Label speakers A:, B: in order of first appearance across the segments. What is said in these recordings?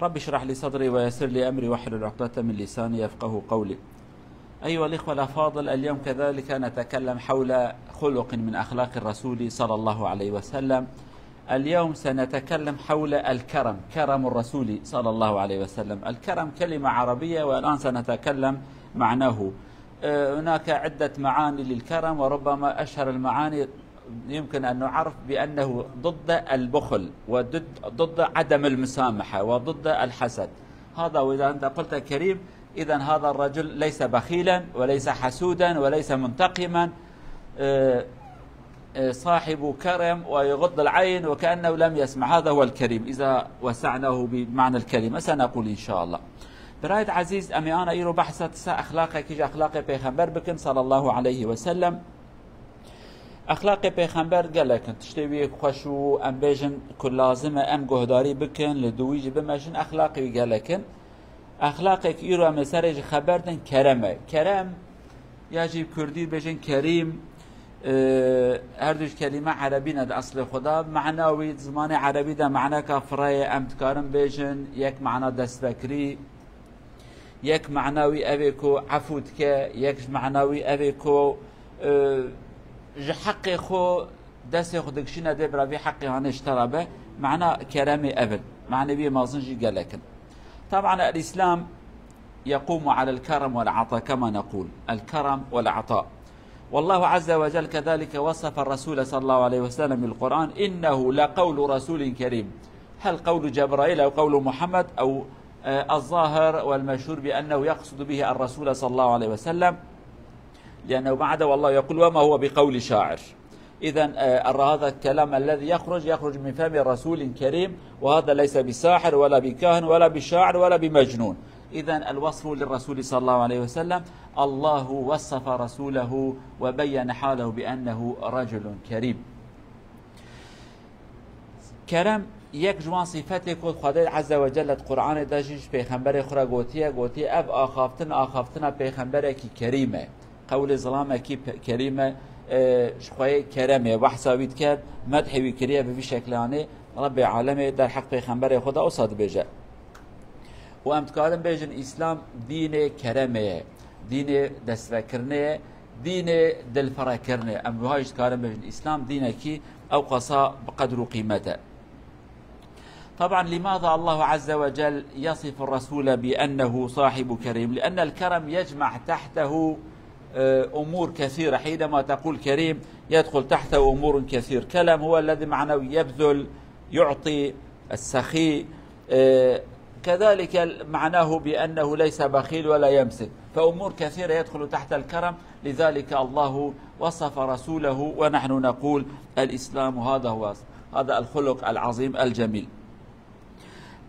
A: رب اشرح لي صدري ويسر لي أمري واحلل عقدة من لساني يفقه قولي. أيها الإخوة الأفاضل، اليوم كذلك نتكلم حول خلق من أخلاق الرسول صلى الله عليه وسلم. اليوم سنتكلم حول الكرم، كرم الرسول صلى الله عليه وسلم. الكرم كلمة عربية والآن سنتكلم معناه. هناك عدة معاني للكرم، وربما أشهر المعاني يمكن أن نعرف بأنه ضد البخل وضد عدم المسامحة وضد الحسد. هذا، وإذا أنت قلت كريم إذن هذا الرجل ليس بخيلا وليس حسودا وليس منتقما، صاحب كرم ويغض العين وكأنه لم يسمع. هذا هو الكريم إذا وسعناه بمعنى الكلمة سنقول إن شاء الله. برایت عزیز، امی آن ایرو بحثت سا اخلاق کیج اخلاق پیغمبر بکن صلی الله علیه و سلم. اخلاق پیغمبر گلکن تشتوی خوشو ام بیجن کل لازمه ام گهداری بکن لدویج بمشن اخلاقی گلکن. اخلاق کی ایرو ام سرج خبردن کرمه. کرم یجیب کردی بیجن کریم. هر دوش کلمه عربی ند اصل خدا معناوی زمان عربی ده معنا کفرای امتکارم بیجن یک معنا دستفکری، یک معناوی اویکو عفوت که، یک معناوی اویکو حق خو دست خودکشی نده برای حقی هانش ترابه. معنى كرم أبل معنى بيه مازنجي قالكن. طبعا الإسلام يقوم على الكرم والعطاء كما نقول، الكرم والعطاء. والله عز وجل كذلك وصف الرسول صلى الله عليه وسلم بالقرآن: إنه لقول رسول كريم. هل قول جبرائيل أو قول محمد أو الظاهر والمشهور بأنه يقصد به الرسول صلى الله عليه وسلم، لأنه بعد والله يقول: وما هو بقول شاعر. إذن هذا الكلام الذي يخرج من فم رسول كريم، وهذا ليس بساحر ولا بكاهن ولا بشاعر ولا بمجنون. إذن الوصف للرسول صلى الله عليه وسلم، الله وصف رسوله وبين حاله بأنه رجل كريم. كرم یک جوان صفتی که خدای عز و جل قرآن داشتش پیغمبر خورا گوتی اب آخافتن پیغمبر کی کریمه، قول ظلامه کی کریمه، شخوی کرمه و حسابیت کرد مدحوی کریه به شکلانه رب عالمه در حق پیغمبر خدا اصاد بیجه. و امتکارم بیجن اسلام دین کرمه، دین دستفکرنه، دین دلفرکرنه. ام بهایش کارم بیجن اسلام دینه کی او قصا بقدر قیمته. طبعا لماذا الله عز وجل يصف الرسول بأنه صاحب كريم؟ لأن الكرم يجمع تحته أمور كثيرة. حينما تقول كريم يدخل تحته أمور كثير. كرم هو الذي معناه يبذل، يعطي، السخي. كذلك معناه بأنه ليس بخيل ولا يمسك، فأمور كثيرة يدخل تحت الكرم. لذلك الله وصف رسوله ونحن نقول الإسلام هذا الخلق العظيم الجميل.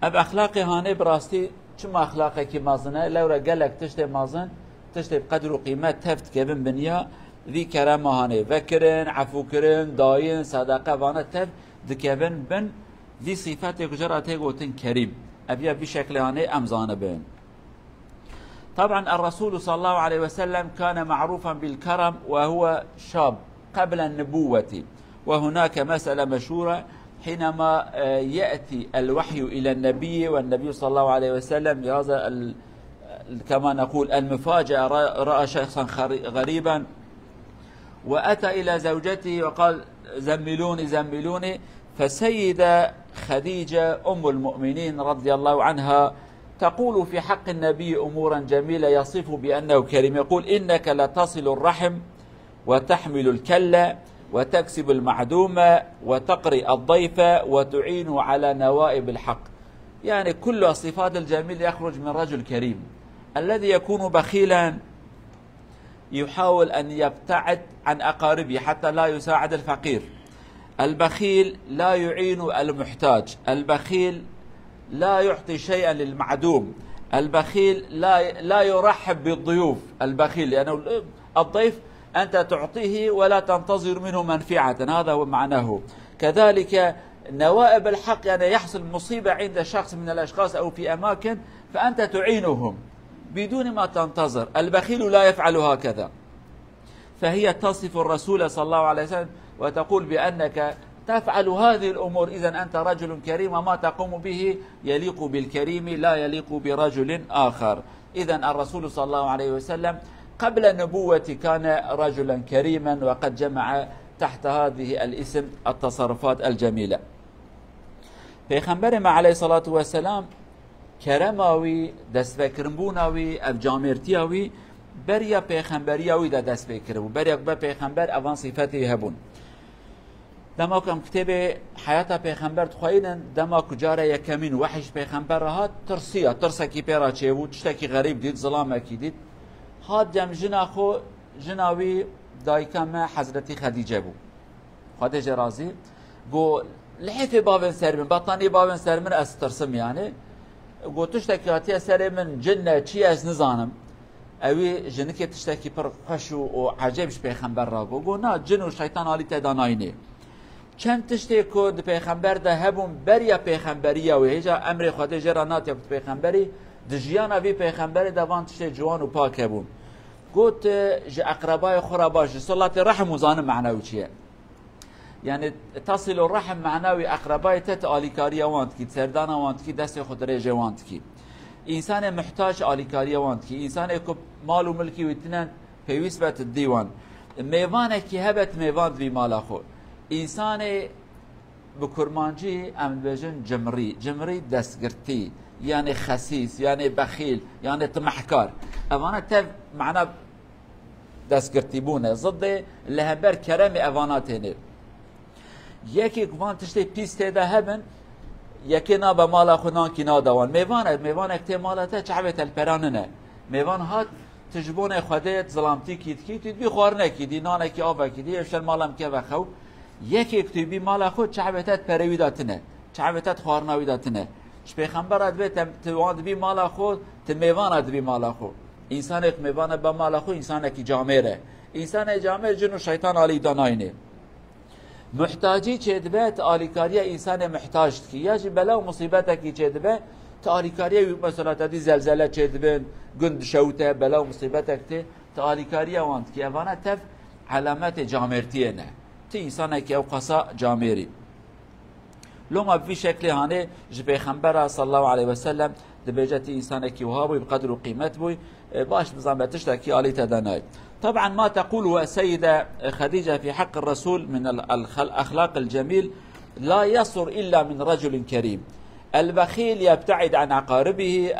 A: اب اخلاق هانه براستی چما اخلاقی که مازنه لورا گلک تشت مازن تشت بقدر و قیمت تفت کبن بنیا ذی کرم هانه وکرن، عفو کرن، داین، صدقه وانه تفت دکبن بن ذی صفات کجراته گوتن کریم. ابیا بشكل هانه امزانه بن. طبعا الرسول صلى الله عليه وسلم كان معروفا بالكرم وهو شاب قبل النبوة. وهناك مسألة مشهورة حينما يأتي الوحي إلى النبي والنبي صلى الله عليه وسلم بهذا كما نقول المفاجأة، رأى شخصا غريبا وأتى إلى زوجته وقال: زملوني زملوني. فسيدة خديجة أم المؤمنين رضي الله عنها تقول في حق النبي أمورا جميلة يصف بأنه كريم. يقول: إنك لتصل الرحم وتحمل الكلة وتكسب المعدومة وتقري الضيف وتعين على نوائب الحق. يعني كل الصفات الجميلة يخرج من رجل كريم. الذي يكون بخيلا يحاول أن يبتعد عن أقاربه حتى لا يساعد الفقير. البخيل لا يعين المحتاج. البخيل لا يعطي شيئا للمعدوم. البخيل لا يرحب بالضيوف. البخيل لأنه الضيف أنت تعطيه ولا تنتظر منه منفعة، هذا هو معناه. كذلك نوائب الحق، يعني يحصل مصيبة عند شخص من الأشخاص أو في أماكن فأنت تعينهم بدون ما تنتظر. البخيل لا يفعل هكذا. فهي تصف الرسول صلى الله عليه وسلم وتقول بأنك تفعل هذه الأمور إذا أنت رجل كريم، وما تقوم به يليق بالكريم لا يليق برجل آخر. إذا الرسول صلى الله عليه وسلم قبل النبوة كان رجلا كريما، وقد جمع تحت هذه الاسم التصرفات الجميلة. پیغمبر ما علیه الصلاة والسلام کرماوی دست بکرنبوناوی افجامرتیاوی بریا پیغمبریاوی دا دست بکربو بریا با پیغمبر اوان صفتی هبون. دما کم کتاب حیات پیغمبر تخوینن دما کجاره یکمین وحش پیغمبر هات ترسیه ترسکی پیرا چه بود تشتکی غریب دید ظلامکی دید هات جم جناخو جناوی دایکم حضرتی خدیجه بو خدیجه رازی گو لحيف بابن سر من بطاني بابن سر من استرسم يعني قلت تشتكي هاتي سر من جنة شي از نزانم اوي جنك تشتكي بر خشو وعجبش بيخنبر راقو قو نا جن والشيطان هالي تدانايني چند تشتكو د بيخنبر ده هبون بريا بيخنبريا وهيجا امر خاطر جرانات يكت بيخنبري دجيانا في بيخنبري دوان تشتي جوان وباك هبون قلت ج اقرباي خراباش صلاة الرحم وزانم معناوي چيه يعني تصل الرحم معناوي اقرباي تت اليكاريا وانت كي سردانا وانت كي دست خود رجه وانت كي انسان محتاج اليكاريا وانت كي انسان اكو مال وملكي ويتنن بيوسبت الديوان ميوانه كي هبت ميوان في مالاخو انسان بكرمانجي ام بجن جمري دستگرتي يعني خسيس يعني بخيل يعني طمحكار اوانا تف معنا دستگرتي بونه ضد لهبر كرم اوانات هنر یکی کوان تشتی پیست ده هبن یکی نا به مال خودان کی نادوان میوان اکتی مالته چعبت الپراننه میوان هات تجبون خودت ظلامتی کیت بی خوار نکیدی نان کی آب کیدی اشل مالم که وخو یکی اکتیبی مال خود چعبتت پرویداتنه چعبتت خوارناویداتنه چ پیغمبر ادبت تواند بی مال خود ت میوان اد بی مال خود انسان یک میوان به مال خود انسان کی جامره انسان جامر جن و شیطان علی داناینه محتاجی چدبت آلیکاریا انسان محتاج کی یا بلا و مصیبت کی چدبه تا آلیکاریا مثلا تدی زلزله چدبن گند شوته بلا و مصیبت کی تا آلیکاریا وانت کی اوانه تف علامت جامرتیه نه تی انسان کی او قصا جامری لما في شكل هانه ج پیغمبر صلى الله عليه وسلم دبجت انسان کی وهابو بقدر وقيمت بو باش بزنبتش تكي علي تدناي. طبعا ما تقوله السيدة خديجة في حق الرسول من الأخلاق الجميل لا يصر إلا من رجل كريم. البخيل يبتعد عن أقاربه،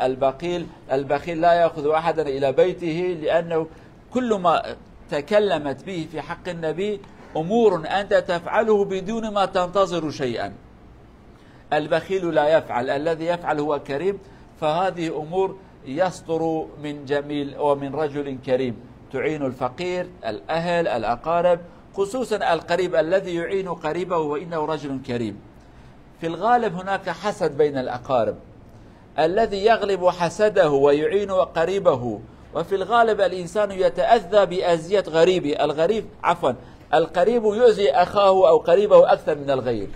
A: البخيل لا يأخذ أحدا إلى بيته، لأنه كل ما تكلمت به في حق النبي أمور أنت تفعله بدون ما تنتظر شيئا. البخيل لا يفعل، الذي يفعل هو كريم، فهذه أمور يصدر من جميل ومن رجل كريم تعين الفقير، الأهل، الأقارب، خصوصا القريب الذي يعين قريبه وإنه رجل كريم. في الغالب هناك حسد بين الأقارب، الذي يغلب حسده ويعين قريبه، وفي الغالب الإنسان يتأذى بأذية غريبه، القريب يؤذي أخاه أو قريبه أكثر من الغير.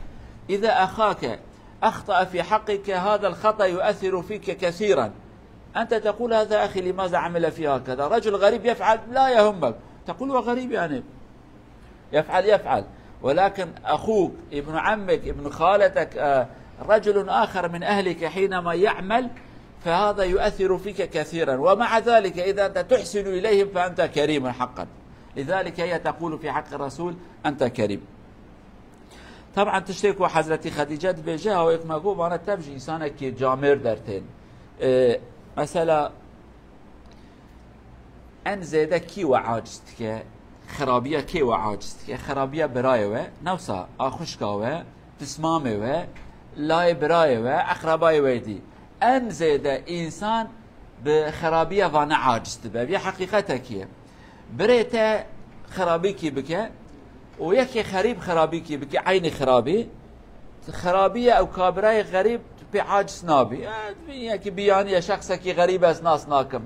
A: إذا أخاك أخطأ في حقك هذا الخطأ يؤثر فيك كثيرا، أنت تقول هذا أخي لماذا عمل في هكذا؟ رجل غريب يفعل لا يهمك، تقول هو غريب يعني يفعل، ولكن أخوك ابن عمك ابن خالتك رجل آخر من أهلك حينما يعمل فهذا يؤثر فيك كثيرا، ومع ذلك إذا أنت تحسن إليهم فأنت كريم حقا. لذلك هي تقول في حق الرسول أنت كريم. طبعا تشتكوا حضرتي خديجة بجاها ويكمقوب أنا تبجي إنسانك جامر درتين مثلا ان زيده كي وعاجزتك خرابيه كي وعاجزتك خرابيه برايوه نوسا اخشكاوه تسمامه لاي برايوه اقرباي ويدي ان زيده انسان بخرابيه وانا عاجزت به حقيقتك بريته خرابيكي بك ويكي خريب خرابيكي بك عيني خرابيه او كابراي غريب بعاجز نابي يعني بيانية شخصك غريب از ناس ناكم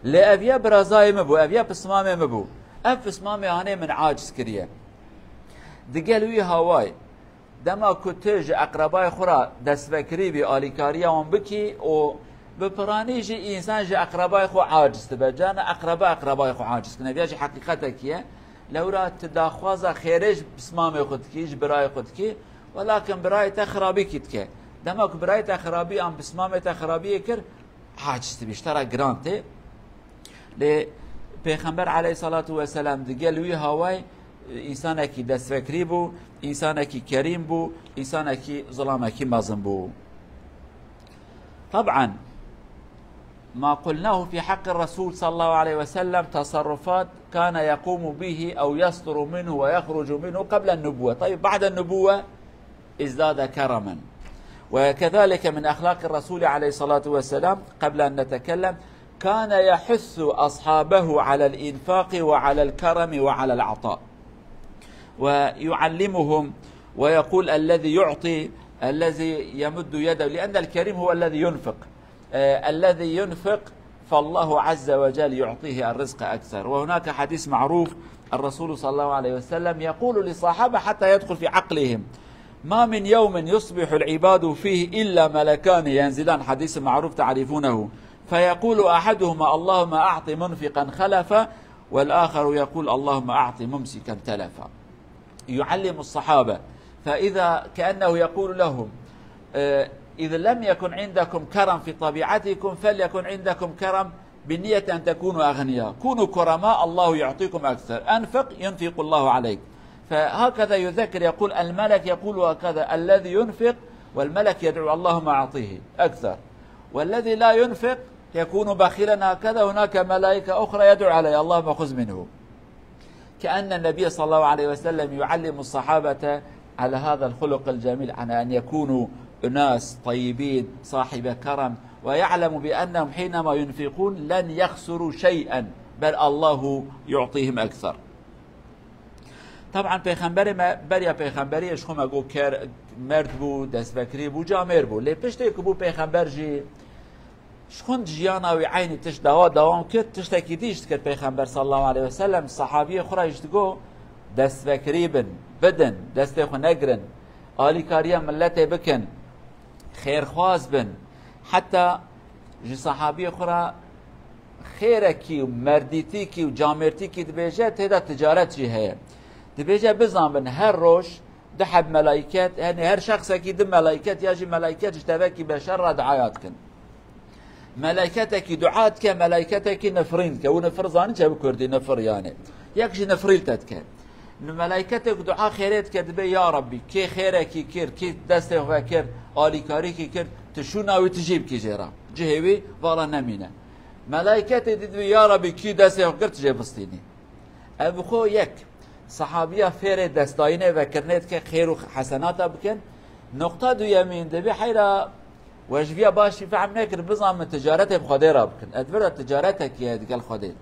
A: لأبيا برازاي مبو أبيا بسمامي مبو أب بسمامي هاني من عاجز كريه دقلوي هواي دما كتج أقرباي خورا دست بكري بي آليكاريا وان بكي و ببراني جي إنسان جي أقرباي خو عاجز تبا جانا أقرباي خو عاجز كنا بياجي حقيقتك لو را تداخوازا خيرج بسمامي خودكي جبراي خودكي ولكن براية خرابي كتك دمك براية خرابي ام بسمامة خرابي كر حاجز بيشترى جرانتي ل پیغمبر علیه الصلاة والسلام دیگه لوی هوای انسان کی دست فکری بو، انسان کی کریم بو، انسان کی ظلام کی مظلم بو. طبعا ما قلناه في حق الرسول صلى الله عليه وسلم تصرفات كان يقوم به أو يصدر منه ويخرج منه قبل النبوة. طيب بعد النبوة ازداد كرما. وكذلك من أخلاق الرسول عليه الصلاة والسلام قبل أن نتكلم كان يحث أصحابه على الإنفاق وعلى الكرم وعلى العطاء، ويعلمهم ويقول الذي يعطي الذي يمد يده، لأن الكريم هو الذي ينفق، الذي ينفق فالله عز وجل يعطيه الرزق أكثر. وهناك حديث معروف الرسول صلى الله عليه وسلم يقول للصحابة حتى يدخل في عقلهم: ما من يوم يصبح العباد فيه إلا ملكان ينزلان، حديث معروف تعرفونه، فيقول أحدهما اللهم أعط منفقا خلفا، والآخر يقول اللهم أعط ممسكا تلفا. يعلم الصحابة، فإذا كأنه يقول لهم إذا لم يكن عندكم كرم في طبيعتكم فليكن عندكم كرم بنية أن تكونوا أغنياء، كونوا كرماء الله يعطيكم أكثر، أنفق ينفق الله عليك. فهكذا يذكر، يقول الملك يقول هكذا الذي ينفق، والملك يدعو اللهم أعطيه أكثر، والذي لا ينفق يكون بخيلا هكذا، هناك ملائكة أخرى يدعو عليه اللهم خذ منه. كأن النبي صلى الله عليه وسلم يعلم الصحابة على هذا الخلق الجميل، على أن يكونوا أناس طيبين صاحب كرم، ويعلم بأنهم حينما ينفقون لن يخسروا شيئا بل الله يعطيهم أكثر. طبعا پیغمبر ما بریا پیغمبری اشخو مگو کر مرد بو دست بکری بو جامر بو لی پشتی که بو پیغمبر جی شخوند جیانا و عینی تش دوام کرد تشتا کی دیشت کرد پیغمبر صلی الله علیه وسلم صحابی خورا اشتگو دست بکری بدن دست خو نگرن آلی کاریا ملت بکن خیرخواز بن، حتی جی صحابی خورا خیره کی و مردیتی کی و جامرتی کی دبیجه تیدا تجارت جی هیا دبیجه بزن بن هر روش ده حب ملائکت، یعنی هر شخص کی ده ملائکت یا جی ملائکت جتبه کی بشر را دعایات کن، ملائکت کی دعات که ملائکت کی نفرین که و نفر زانی چه بکردی نفر یعنی یک جی نفریلتت که ملائکت کی دعا خیرت که دبی یا ربی کی خیره کی کر کی دست و کر آلی کاری کی کر تشونا و تجیب کی جرا جهوی والا نمینه ملائکت دبی یا ربی کی دست و کر تجیب استینی. ابو خو یک صحابیه فیر دستاینه و کرنت که خیر و حسنات بکن. نقطه دویمین دبی حیرا وجبیه باشی فهم نکر بزن من تجارت بخوده را بکن، ادور تجارت که دیگل خوده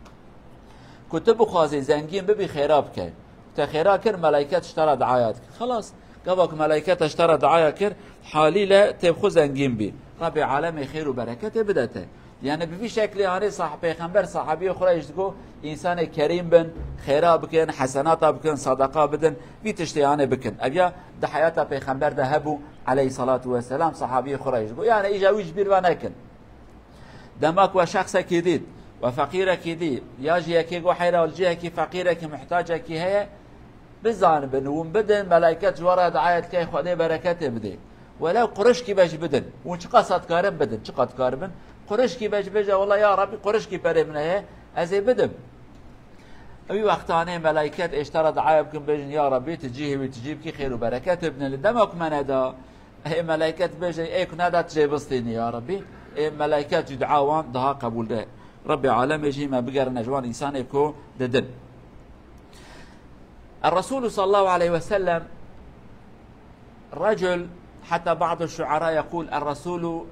A: کتب خوازی زنگین ببی خیراب کن تا خیرا کر ملائکت اشترا دعایات کن، خلاص قبل ملائکت اشترا دعایا کر حالی لا تبخو زنگین بی رب عالم خیر و برکت بدته. یعنی به شکلی هانی پیغمبر صحابی خورایش دگو انسان کریم بن خیرا بکن حسنات بکن صدقه بدن بی تشتیانه بکن. ابیا ده حیات پیغمبر ده هبو علیه الصلاة والسلام صحابی خورایش دگو یعنی ایجاویش بیر و نکن دماک و شخص کی دید و فقیره کی دید یا جیه کی گو حیره والجیه کی فقیره کی محتاجه کی هیا بزان بنوم بدن ملائکت جواره دعایت که خدا برکت بده ولو قرش کی بج بدن و چه قصد کارم بدن چه قد کارم قرش کی بج بج والله یا ربی قرش کی پره منه از بدم ابي وقتانه ملائكه اشترى دعايه بكم بجن يا ربي تجيه وتجيب كي خير وبركات ابن لدمك من دا ملائكه بجن اي كنا دا تجيبستيني يا ربي ملائكه دعاوان ده قبول ده ربي عالم يجي ما بقر نجوان انسان يكو ددن. الرسول صلى الله عليه وسلم رجل، حتى بعض الشعراء يقول الرسول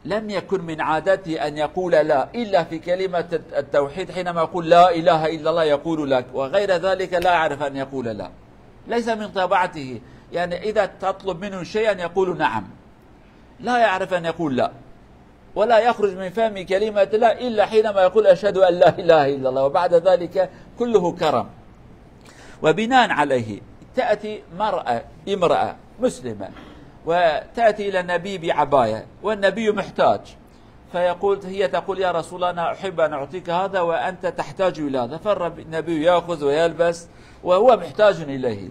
A: لم يكن من عادته أن يقول لا إلا في كلمة التوحيد، حينما يقول لا إله إلا الله يقول لك، وغير ذلك لا يعرف أن يقول لا، ليس من طبيعته. يعني إذا تطلب منه شيئا يقول نعم، لا يعرف أن يقول لا، ولا يخرج من فم كلمة لا إلا حينما يقول أشهد أن لا إله إلا الله، وبعد ذلك كله كرم. وبناء عليه تأتي امرأة مسلمة وتأتي إلى النبي بعباية والنبي محتاج، هي تقول يا رسول الله أنا أحب أن أعطيك هذا وأنت تحتاج إلى هذا، فالنبي يأخذ ويلبس وهو محتاج إليه.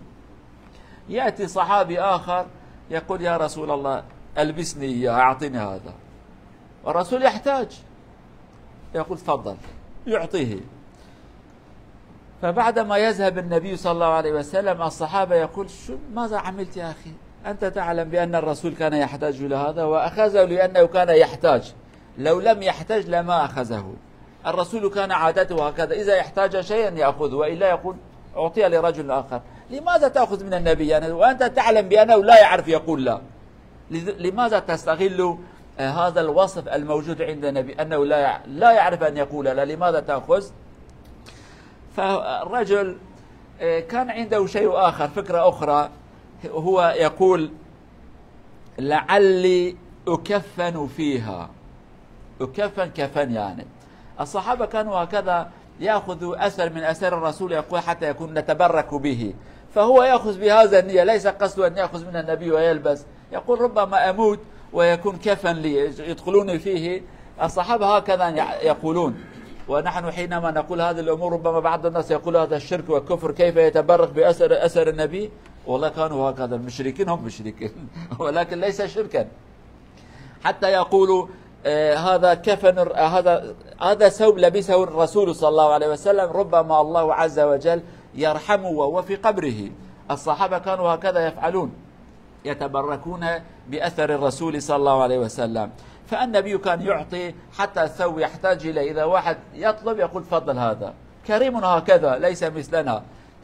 A: يأتي صحابي آخر يقول يا رسول الله ألبسني إياه، أعطني هذا، والرسول يحتاج، يقول تفضل، يعطيه. فبعدما يذهب النبي صلى الله عليه وسلم الصحابة يقول شو ماذا عملت يا أخي؟ أنت تعلم بأن الرسول كان يحتاج إلى هذا وأخذه لأنه كان يحتاج، لو لم يحتاج لما أخذه. الرسول كان عادته هكذا، إذا يحتاج شيئا يأخذه وإلا يقول أعطيه لرجل آخر. لماذا تأخذ من النبي يعني وأنت تعلم بأنه لا يعرف يقول لا؟ لماذا تستغل هذا الوصف الموجود عند النبي أنه لا يعرف أن يقول لا؟ لماذا تأخذ؟ فالرجل كان عنده شيء آخر، فكرة أخرى، هو يقول لعلي أكفن فيها. أكفن كفن يعني. الصحابة كانوا هكذا يأخذوا أثر من أثر الرسول يقول حتى يكون نتبرك به، فهو يأخذ بهذا النية، ليس قصده أن يأخذ من النبي ويلبس، يقول ربما أموت ويكون كفن لي يدخلوني فيه. الصحابة هكذا يقولون. ونحن حينما نقول هذه الأمور ربما بعض الناس يقول هذا الشرك والكفر، كيف يتبرك بأثر النبي؟ والله كانوا هكذا، المشركين هم مشركين ولكن ليس شركا. حتى يقولوا هذا كفن، هذا ثوب لبسه الرسول صلى الله عليه وسلم، ربما الله عز وجل يرحمه وهو في قبره. الصحابة كانوا هكذا يفعلون، يتبركون بأثر الرسول صلى الله عليه وسلم. فالنبي كان يعطي حتى الثوب يحتاج إليه، إذا واحد يطلب يقول تفضل هذا، كريم هكذا ليس مثلنا،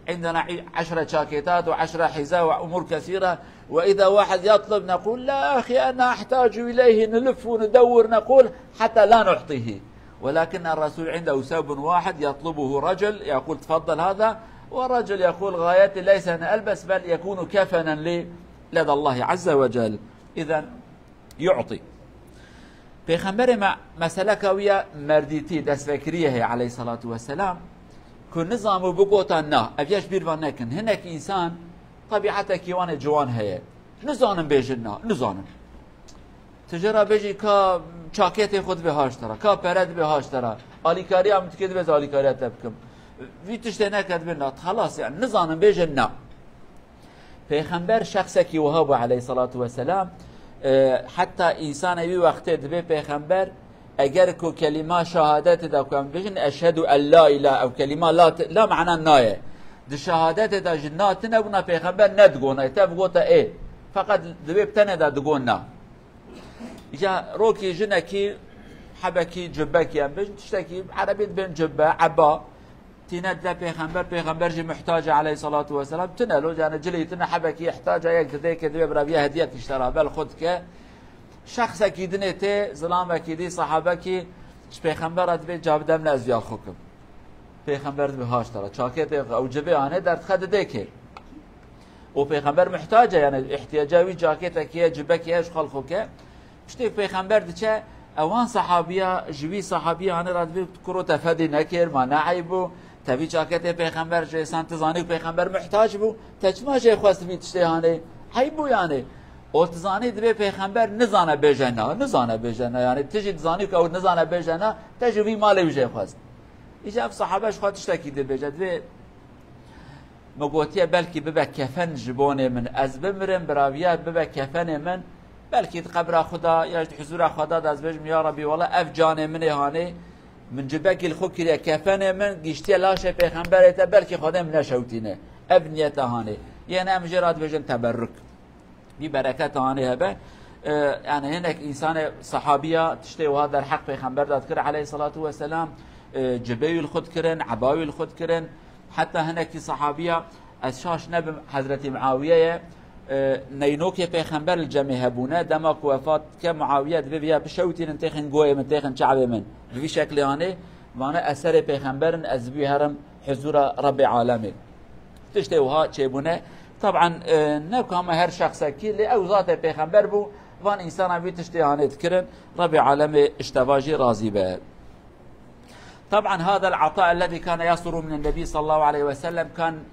A: عندنا 10 شاكيتات و10 حذاء وأمور كثيرة، وإذا واحد يطلب نقول لا أخي أنا أحتاج إليه، نلف وندور نقول حتى لا نعطيه. ولكن الرسول عنده ثوب واحد يطلبه رجل يقول تفضل هذا، ورجل يقول غايتي ليس أن ألبس بل يكون كفنا لي لدى الله عز وجل. إذا يعطي. پیغمبر مسئله کویه مردیتی دستفکریه علیه الصلاة والسلام که نظامو بگوتا نه افیش بیروان نکن. هنک انسان طبیعتا کیوان جوان هیه نزانم بیجن نه نزانم تجرا بیجی که چاکیت خود بهاش ترا که پرد بهاش ترا آلیکاری هم تکید بز آلیکاری تبکم ویتشته نکد بنا خلاص يعني نزانم بیجن نه. پیغمبر شخصی که وهاب علیه الصلاة والسلام حتی انسان بی وقت دبی پیغمبر اگر کو کلمه شهادت دا کن بجن اشهد ان لا اله او کلمه لا معنی نایه د شهادت دا جنات نبونا پیغمبر ندگونه تبگوتا ای فقط دبی بتنه دا دگونه یا روکی جنکی حبکی جبکی هم بجن تشتکی عربی بین جبه عبا تيند لا پیغمبر جي محتاج عليه الصلاة والسلام تنلو جانا جلي تنا حبك يحتاج يك ذي كذي برابيه هدية تشترى بل خد ك شخص اكيد نته ظلام اكيد صحابه كي پیغمبر ادبي جاب دم نازيا خوكم پیغمبر بهاش ترى شاكيت او جبه انه در خد ديك و پیغمبر محتاج يعني احتياجاوي جاكيت كي جبك ايش خل خوك شتي پیغمبر دچه اوان صحابيه جوي صحابيه انه راد كرو تفدي نكر ما نعيبو تبي جاكيت پیغمبر جيسان تزاني پیغمبر محتاج بو تجما جي خواست بي تشتهانه حيبو يعني او تزاني دبي پیغمبر نزانه بجنا يعني تجي تزاني او نزانه بجنا تجوي مالي وجه خواست اجاب صحابهش خاطش تاكيد بجد مقوتيه بلكي ببا كفن جبونه من از بمرم براويات ببا كفن من بلكي قبر خدا يا حضور خدا داز بجم يا ربي والله اف جانه من هاني من جبك الخكري كفن من گشتي لاشه پیغمبرته بلكي خدا من شوتينه ابنيته هاني يعني امجرات بجن تبرك دي بركات هاني هبه يعني هناك انسان صحابيه تشتي وهذا الحق پیغمبر داد كر عليه الصلاه والسلام جبي الخد كرن عباوي الخد كرن حتى هناك صحابيه اشاش نبي حضرت معاويه نينوك پیغمبر الجميع هبونه دماغ وفات كمعاويه بيا بشوتين انتخن قوي منتخن شعب من في شكل يعني وانا اثر پیغمبر از بي هرم حضور رب العالمين تشتي وها چيبونه طبعا نكام هر شخص كي لاوزات پیغمبر بو وان انسان بي تشتي هانه تكرن رب العالمين اشتواجي راضي به. طبعا هذا العطاء الذي كان يصدر من النبي صلى الله عليه وسلم كان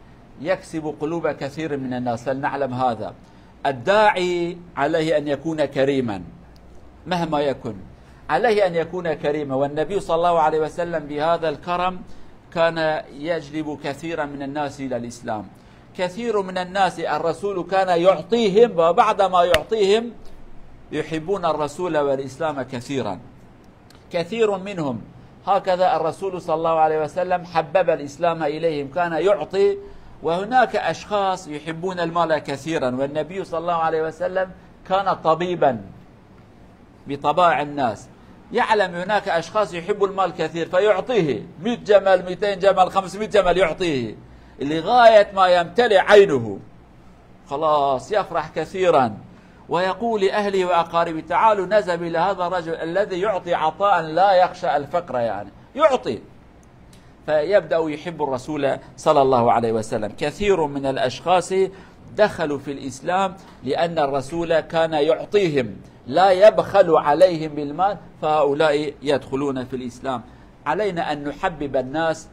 A: يكسب قلوب كثير من الناس. فلنعلم هذا الداعي عليه أن يكون كريما مهما يكن عليه أن يكون كريما والنبي صلى الله عليه وسلم بهذا الكرم كان يجلب كثيرا من الناس إلى الإسلام. كثير من الناس الرسول كان يعطيهم، وبعد ما يعطيهم يحبون الرسول والإسلام كثيرا. كثير منهم هكذا الرسول صلى الله عليه وسلم حبب الإسلام إليهم، كان يعطي. وهناك أشخاص يحبون المال كثيرا، والنبي صلى الله عليه وسلم كان طبيبا بطبائع الناس، يعلم هناك أشخاص يحبوا المال كثير فيعطيه 100 جمل 200 جمل 500 جمل يعطيه لغاية ما يمتلئ عينه، خلاص يفرح كثيرا ويقول لأهله وأقاربه تعالوا نذهب إلى هذا الرجل الذي يعطي عطاء لا يخشى الفقر، يعني يعطي، فيبدأ يحب الرسول صلى الله عليه وسلم. كثير من الأشخاص دخلوا في الإسلام لأن الرسول كان يعطيهم، لا يبخل عليهم بالمال، فهؤلاء يدخلون في الإسلام. علينا أن نحبب الناس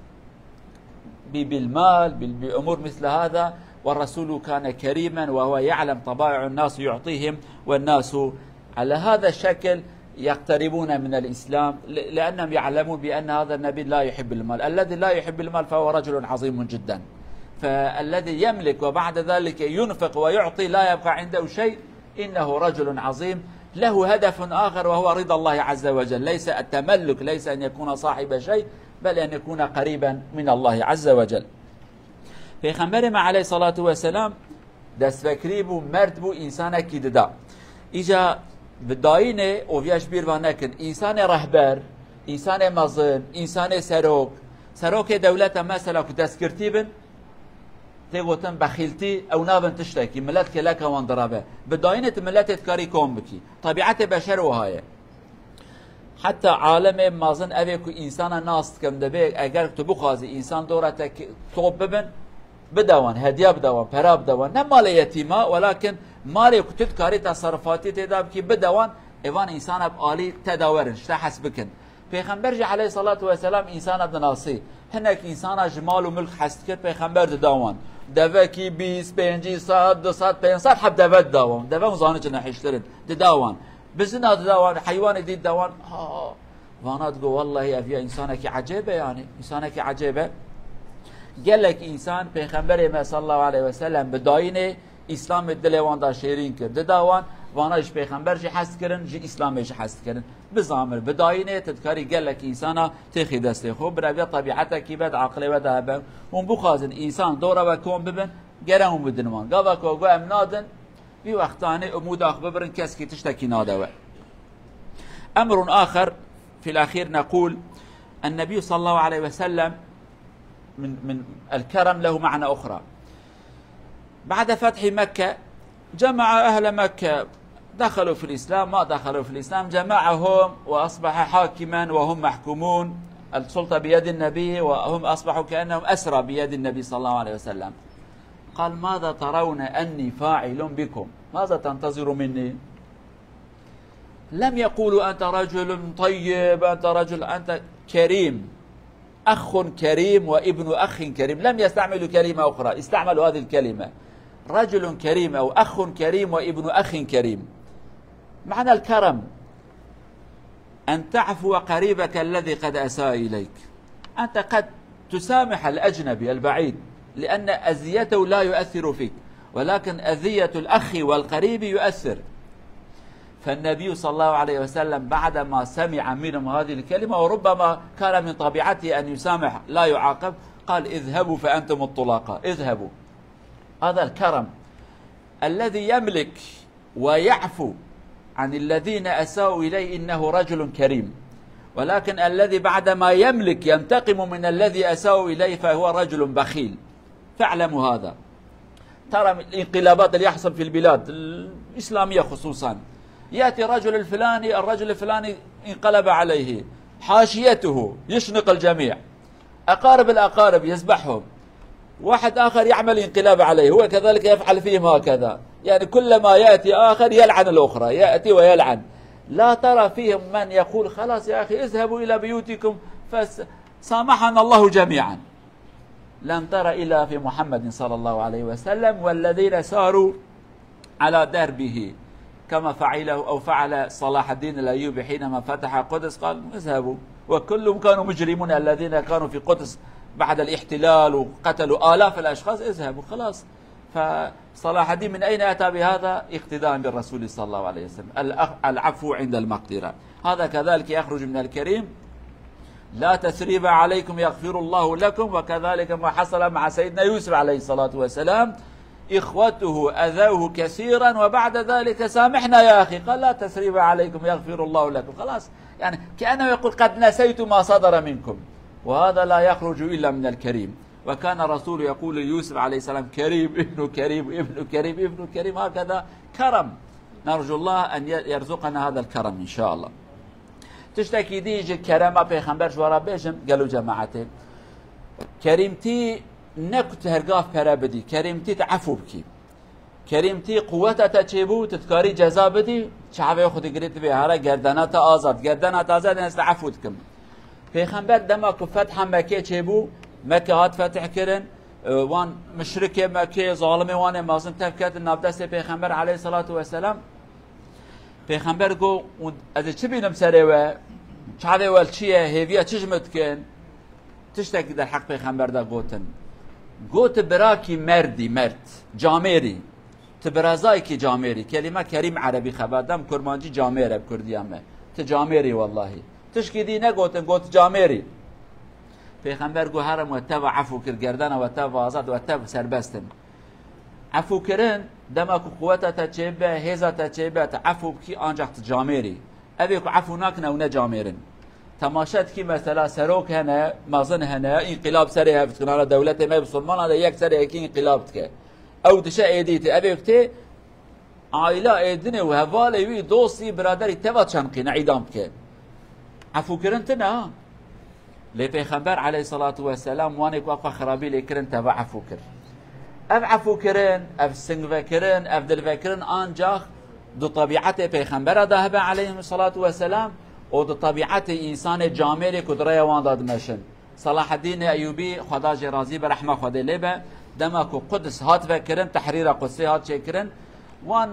A: بالمال بأمور مثل هذا، والرسول كان كريما وهو يعلم طبائع الناس يعطيهم، والناس على هذا الشكل يقتربون من الإسلام لأنهم يعلمون بأن هذا النبي لا يحب المال. الذي لا يحب المال فهو رجل عظيم جدا، فالذي يملك وبعد ذلك ينفق ويعطي لا يبقى عنده شيء إنه رجل عظيم له هدف آخر وهو رضا الله عز وجل، ليس التملك، ليس أن يكون صاحب شيء، بل أن يكون قريبا من الله عز وجل. پیغمبر علیه الصلاة والسلام دستفکری بو مرد بو انسان کی ددا ایجا بداینه اویاش بیر و نکن انسان رهبر، انسان مزن، انسان سروک دولت مثلا که دستکرتی بن تیگوتن بخیلتی او نابن تشتکی ملت که لک وان درابه بداینه ملت کاری کن بکی طبیعت بشر وهایه. حتی عالم مازن اوی که انسان ناست کم دبه اگر تو بخوازی انسان دورت توب ببن بدوان هدیه بدوان پرا بدوان، نه مال یتیما ولكن مال کتت کاری تصرفاتی تداب کی بدوان ایوان انسان اب عالی تداورن شتا حسب بکن. پیغمبر جی علیه الصلاة والسلام انسان ابناسی هنک انسان جمال و ملک حسد کرد پیغمبر داوان دوه کی 20 50 100 200 500 حب دوه داوان دوه مزانه جنحشترن داوان بزنا داوان حیوان دید داوان ها وانا تقول والله افیا انسانك عجيبه، يعني انسانك عجيبه. قال لك انسان پیغمبر ما صلى الله عليه وسلم بداینه اسلام دل وان دا شیرین کرد داوان واناش پیغمبر جی حس کردن جی اسلام جی حس کردن بزامر بداینه تذکاری قال لك انسان تخي دسته خوب برای طبیعت کی بد عقل و ذهب اون بخازن انسان دوره و کون ببن گرام بدنوان قوا کو امنادن بی وقتانه امود اخ ببرن کس کی تشتکی نادوه. امر آخر في الأخير نقول النبي صلى الله عليه وسلم من الكرم له معنى أخرى. بعد فتح مكة جمع أهل مكة، دخلوا في الإسلام ما دخلوا في الإسلام، جمعهم وأصبح حاكما وهم محكومون، السلطة بيد النبي وهم أصبحوا كأنهم أسرى بيد النبي صلى الله عليه وسلم. قال ماذا ترون أني فاعل بكم؟ ماذا تنتظر مني؟ لم يقولوا أنت رجل طيب، أنت رجل، أنت كريم، أخ كريم وابن أخ كريم، لم يستعملوا كلمة أخرى، استعملوا هذه الكلمة رجل كريم أو أخ كريم وابن أخ كريم. معنى الكرم أن تعفو قريبك الذي قد أساء إليك، أنت قد تسامح الأجنبي البعيد لأن أذيته لا يؤثر فيك، ولكن أذية الأخ والقريب يؤثر. فالنبي صلى الله عليه وسلم بعدما سمع منهم هذه الكلمة وربما كان من طبيعته أن يسامح لا يعاقب، قال اذهبوا فأنتم الطلاقاء، اذهبوا. هذا الكرم الذي يملك ويعفو عن الذين أساءوا إليه إنه رجل كريم، ولكن الذي بعدما يملك ينتقم من الذي أساءوا إليه فهو رجل بخيل. فاعلموا هذا. ترى الانقلابات اللي يحصل في البلاد الإسلامية خصوصا، يأتي الرجل الفلاني انقلب عليه، حاشيته يشنق الجميع، أقارب الأقارب يذبحهم، واحد آخر يعمل انقلاب عليه هو كذلك يفعل فيهم هكذا، يعني كلما يأتي آخر يلعن الأخرى، يأتي ويلعن. لا ترى فيهم من يقول خلاص يا أخي اذهبوا إلى بيوتكم فسامحنا الله جميعا. لم ترى إلا في محمد صلى الله عليه وسلم والذين ساروا على دربه كما فعله أو فعل صلاح الدين الأيوبي حينما فتح قدس، قال اذهبوا، وكلهم كانوا مجرمون الذين كانوا في قدس بعد الاحتلال وقتلوا آلاف الأشخاص، اذهبوا خلاص. فصلاح الدين من أين أتى بهذا؟ اقتداء بالرسول صلى الله عليه وسلم، العفو عند المقدرة. هذا كذلك يخرج من الكريم: لا تثريب عليكم يغفر الله لكم. وكذلك ما حصل مع سيدنا يوسف عليه الصلاة والسلام، إخوته أذوه كثيرا وبعد ذلك سامحنا يا أخي، قال لا تثريب عليكم يغفر الله لكم، خلاص. يعني كأنه يقول قد نسيت ما صدر منكم، وهذا لا يخرج إلا من الكريم. وكان الرسول يقول ليوسف عليه السلام: كريم ابن كريم ابن كريم ابن كريم، هكذا كرم. نرجو الله أن يرزقنا هذا الكرم إن شاء الله. تشتكي ديجي كرامة بيخنبر جوارا بيجم قالوا جماعتي كريمتي نكت هرقاف برا بدي، كريمتي تعفو بكي، كريمتي قوتها تجيبو تتكاري جزا بدي، شعبه خود قريت بهارا گردانات آزاد، گردانات آزاد نست عفو دكم. بيخنبر دما فتح مكة تجيبو، مكة هات فتح كرن، وان مشركة مكة ظالمة وان مازن تفكت النابدس بيخنبر عليه الصلاة والسلام. پیغمبر گو از چه بینم سره و چاله ول چیه هیویا چشمت کن تشتکی در حق پیغمبر دا گوتن گوت براکی مردی مرد جامری تبرازای کی جامری کلمه کریم عربی خبردم کرمانجی جامره بکردیامه تجامری والله تشکی دی نگوتن گوت جامری. پیغمبر گو هرم و تب عفو کرد گردن و تب آزاد و تب سربستن. عفو کردن دماغ قوته تجيبه هزا تجيبه تعفو بكي انجح تجاميري ابيك عفو ناكنا ونجاميرن تماشات كي مثلا سروك هنا مازن هنا انقلاب سريها بتكون دولته ما بسلمان هذا يك سريه كي انقلاب تك او دشا ايديتي ابيك تي عائله ايدني وهفالي وي دوسي برادري تبا تشنقي نعيدام بك عفو كرنتنا لي پیغمبر عليه الصلاه والسلام وانك واقع خرابي لي كرنت تبع عفو كر اف عفو كرن اف سنگ كرن اف دل كرن انجاخ دو طبيعته پیغمبر دهبه عليه الصلاه والسلام و دو طبيعته انسان جامل قدره وان داد مشن. صلاح الدين ايوبي خدا راضي برحمه خدا لبه دمك قدس هات فكرن تحرير قدسي هات شكرن وان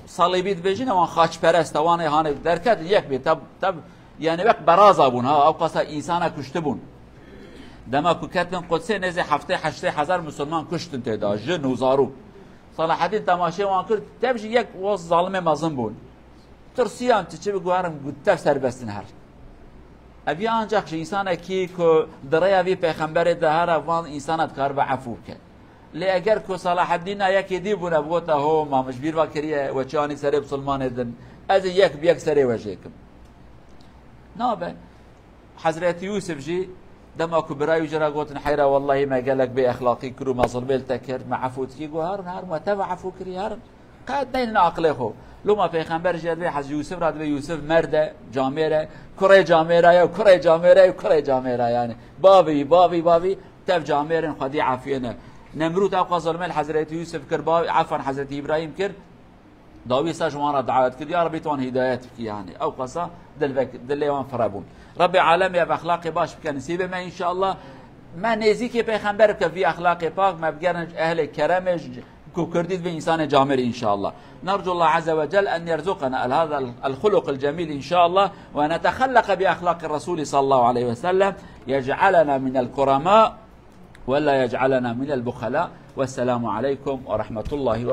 A: صليبيت بجين وان خاش پرست وان هان دركت يك بي تب يعني وقت برازا بون ها او قصا انسان كشتبون دما كتن قدسي نزي هفته 8000 مسلمان كشتن تدا جن وزارو. صلاح الدين تماشي وان كرد تبجي يك وص ظالمه مازن بون ترسيان تشي بگوارم گوت سربستن هر ابي انجاخ انسان کی کو دريا في پیغمبر دهر وان انسانات کار به عفو که لی اگر کو صلاح الدين يك دي بون ابوته هو ما مجبير وكريه وچاني سر مسلمان دن از يك بيك سر وجهكم نابه. حضرت يوسف جي دما كبراي وجرا قوتن حيرا والله ما قالك باخلاقي كرو ما ظلمل تكر ما عفوت كي هارن هار ما تبع عفو كري هارن قاعد دين عقله خو لو ما پیغمبر جل حز يوسف راد يوسف مرده جامره كره جامره يا كره جامره كره جامره يعني بابي تب جامرن خدي عافينا نمرود او ظلمل حضرت يوسف كربا عفوا حضرت ابراهيم كر داوي ساجوانا دعوت كد يا ربي توان هدايات يعني او قصه دل يوم فرابون رب العالمين يا اخلاق باش بك نسيبه ما ان شاء الله ما نزيك پیغمبر بك في اخلاق پاک ما بگرن اهل کرم کو کردید به انسان جامر ان شاء الله. نرجو الله عز وجل ان يرزقنا هذا الخلق الجميل ان شاء الله ونتخلق باخلاق الرسول صلى الله عليه وسلم يجعلنا من الكرماء ولا يجعلنا من البخلاء. والسلام عليكم ورحمه الله وبركاته.